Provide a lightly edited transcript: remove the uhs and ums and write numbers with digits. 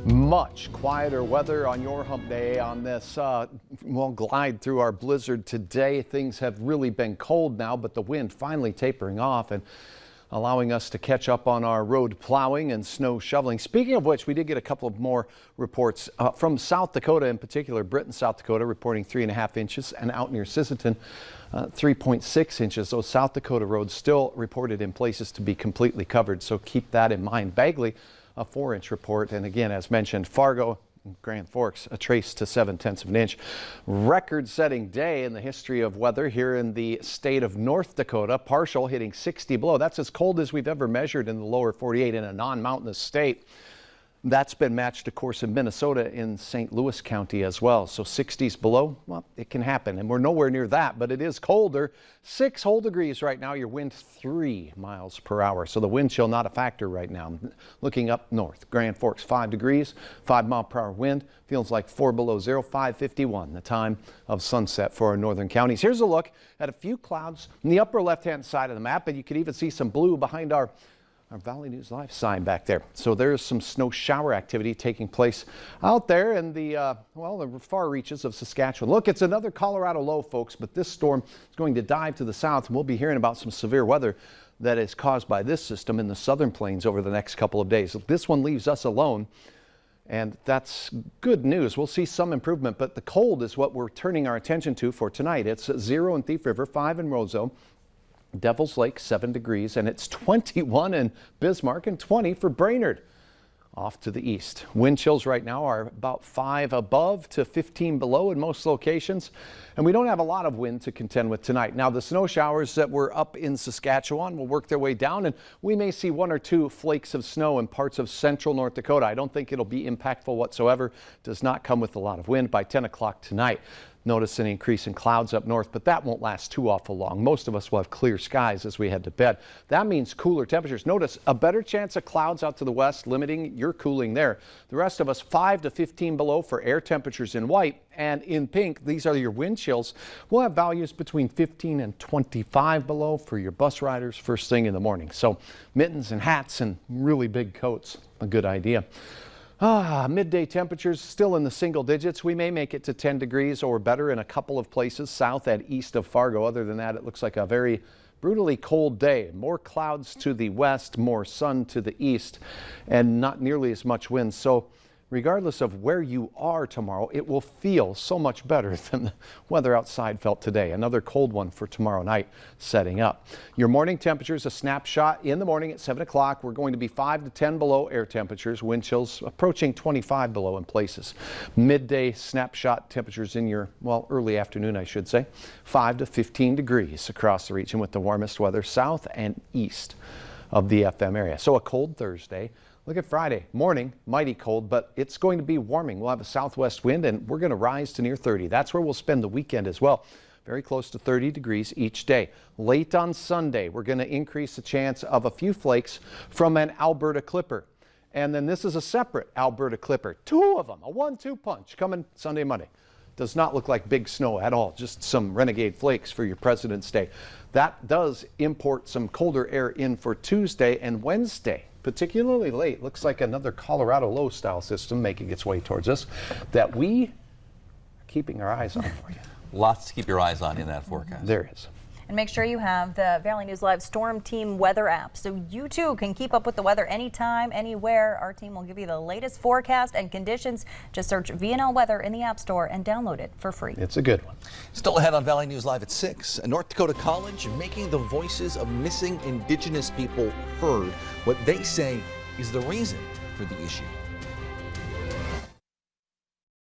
Much quieter weather on your hump day on this, glide through our blizzard today. Things have really been cold now, but the wind finally tapering off and allowing us to catch up on our road plowing and snow shoveling. Speaking of which, we did get a couple of more reports from South Dakota, in particular, Britton, South Dakota, reporting 3.5 inches, and out near Sisseton, 3.6 inches. Those South Dakota roads still reported in places to be completely covered, so keep that in mind. Bagley, a 4-inch report, and again, as mentioned, Fargo, Grand Forks, a trace to 0.7 of an inch. Record-setting day in the history of weather here in the state of North Dakota. Partial hitting 60 below. That's as cold as we've ever measured in the lower 48 in a non-mountainous state. That's been matched, of course, in Minnesota in St. Louis County as well. So 60s below, well, it can happen. And we're nowhere near that, but it is colder. 6 whole degrees right now. Your wind 3 miles per hour. So the wind chill not a factor right now. Looking up north, Grand Forks 5 degrees, 5 mile per hour wind. Feels like 4 below zero, 5:51, the time of sunset for our northern counties. Here's a look at a few clouds in the upper left-hand side of the map, and you can even see some blue behind our Valley News Live sign back there. So there's some snow shower activity taking place out there in the, the far reaches of Saskatchewan. Look, it's another Colorado low, folks, but this storm is going to dive to the south, and we'll be hearing about some severe weather that is caused by this system in the southern plains over the next couple of days. This one leaves us alone, and that's good news. We'll see some improvement, but the cold is what we're turning our attention to for tonight. It's 0 in Thief River, 5 in Roseau, Devil's Lake 7 degrees, and it's 21 in Bismarck and 20 for Brainerd. Off to the east. Wind chills right now are about 5 above to 15 below in most locations, and we don't have a lot of wind to contend with tonight. Now, the snow showers that were up in Saskatchewan will work their way down, and we may see 1 or 2 flakes of snow in parts of central North Dakota. I don't think it'll be impactful whatsoever. Does not come with a lot of wind by 10 o'clock tonight. Notice an increase in clouds up north, but that won't last too awful long. Most of us will have clear skies as we head to bed. That means cooler temperatures. Notice a better chance of clouds out to the west, limiting your cooling there. The rest of us 5 to 15 below for air temperatures in white, and in pink, these are your wind chills. We'll have values between 15 and 25 below for your bus riders first thing in the morning. So mittens and hats and really big coats, a good idea. Midday temperatures still in the single digits. We may make it to 10 degrees or better in a couple of places south and east of Fargo. Other than that, it looks like a very brutally cold day. More clouds to the west, more sun to the east, and not nearly as much wind. So regardless of where you are tomorrow, it will feel so much better than the weather outside felt today. Another cold one for tomorrow night setting up. Your morning temperatures, a snapshot in the morning at 7 o'clock. We're going to be 5 to 10 below air temperatures, wind chills approaching 25 below in places. Midday snapshot temperatures in your, early afternoon, I should say, 5 to 15 degrees across the region with the warmest weather south and east of the FM area. So a cold Thursday. Look at Friday morning, mighty cold, but it's going to be warming. We'll have a southwest wind, and we're going to rise to near 30. That's where we'll spend the weekend as well. Very close to 30 degrees each day. Late on Sunday, we're going to increase the chance of a few flakes from an Alberta Clipper. And then this is a separate Alberta Clipper. 2 of them, a 1-2 punch coming Sunday, Monday. Does not look like big snow at all, just some renegade flakes for your President's Day. That does import some colder air in for Tuesday and Wednesday. Particularly late. Looks like another Colorado low style system making its way towards us that we are keeping our eyes on for you. Lots to keep your eyes on in that forecast. There is. And make sure you have the Valley News Live Storm Team weather app so you too can keep up with the weather anytime, anywhere. Our team will give you the latest forecast and conditions. Just search VNL Weather in the App Store and download it for free. It's a good one. Still ahead on Valley News Live at 6. North Dakota College making the voices of missing Indigenous people heard. What they say is the reason for the issue.